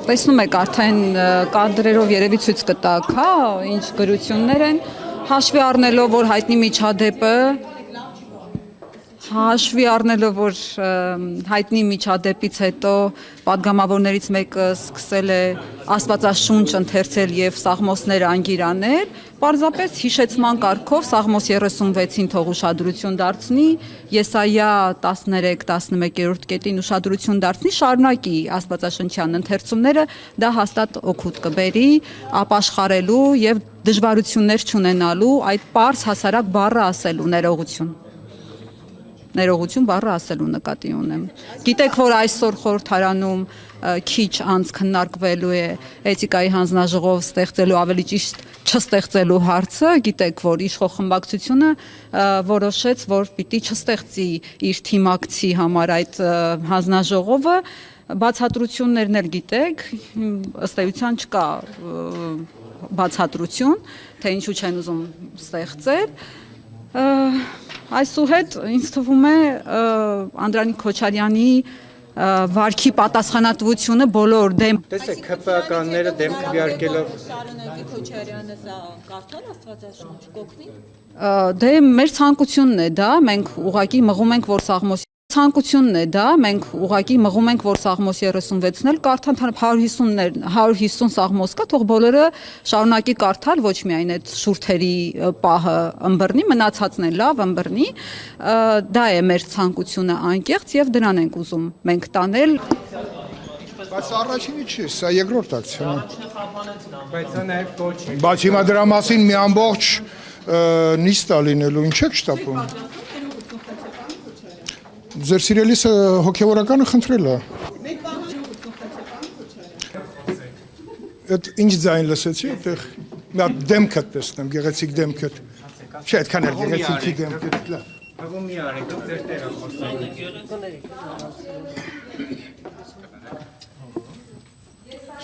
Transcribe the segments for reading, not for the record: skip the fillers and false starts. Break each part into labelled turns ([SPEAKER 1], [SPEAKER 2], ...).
[SPEAKER 1] Տեսնում եք արդեն կադրերով երևի ցույց կտակ, հա, ինչ գրություններ են, հաշվի առնելով, որ հայտնի միջադեպից հետո պատգամավորներից մեկը սկսել է աստվածաշունչ ընթերցել եւ սաղմոսներ անգիր անել, պարզապես հիշեցման կարգով Սաղմոս 36-ին թող ուշադրություն դարձնի, Եսայա 13-11-րդ կետին ուշադրություն դարձնի, շարունակի աստվածաշնչյան ընթերցումները, դա հաստատ օգուտ կբերի ապաշխարելու եւ դժվարություններ չունենալու այդ պարզ հասարակ բառը ասելու ներողություն բառը ասելու նկատի ունեմ։ Գիտեք, որ այսօր խորհրդարանում քիչ անց քննարկվելու է էթիկայի հանձնաժողով ստեղծելու, ավելի ճիշտ չստեղծելու հարցը, գիտեք, որ իշխող խմբակցությունը որոշեց, որ պիտի չստեղծի իր թիմակցի համար այդ հանձնաժողովը, բացատրություններն էլ գիտեք, ըստ էության չկա բացատրություն, թե ինչու չեն ուզում ստեղծել։ Այսուհետ ինձ թվում է Անդրանիկ Քոչարյանի վարքի պատասխանատվությունը բոլոր դեմ
[SPEAKER 2] Տեսեք, ԿՊԱ-կանները դեմ քվեարկելով
[SPEAKER 1] Անդրանիկ Քոչարյանը սա կարդալ աստվածաշունչ կօգնի։ Դե մեր ցանկությունն է դա, մենք ուղղակի մղում ենք, որ Սաղմոս 36-ն էլ կարդան 150 Սաղմոս կա, թող բոլորը շարունակի կարդալ, ոչ միայն այդ շուրթերի պահը ըմբռնի, մնացածն է լավ ըմբռնի, դա է մեր ցանկությունը անկեղծ եւ դրան ենք ուզում մենք տանել։
[SPEAKER 3] Բայց առաջինը չի, սա երկրորդ ակցիան է։
[SPEAKER 2] բայց սա նաև կոչ է։
[SPEAKER 3] Բայց հիմա դրա մասին մի ամբողջ նիստ է լինելու, ինչ եք շտապում։ Ձեր սիրելիսը հոգևորականը խնդրել է։ Այդ ինչ ձայն լսեցի, այդտեղ մի հատ դեմքդ տեսնեմ, գեղեցիկ դեմքդ։ Չէ, այդքան էլ գեղեցիկի դեմքդ, լավ։
[SPEAKER 2] Հղու մի արեք, ձեր տերը խոսում։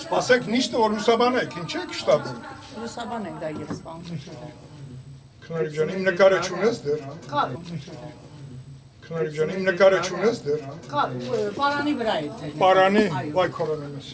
[SPEAKER 3] Սպասեք նիստը, որ լուսաբանեք, ինչ եք շտապում։
[SPEAKER 4] Լուսաբան ենք դա ես սպանում։
[SPEAKER 3] Քնարիկ ջան, իմ նկարը չունես դեռ։
[SPEAKER 4] Կա։
[SPEAKER 3] Քնարիկ ջան, իմ նկարը չունես դեռ։
[SPEAKER 4] Կա, պարանի վրա է։
[SPEAKER 3] Պարանի, վայ քորոնենս։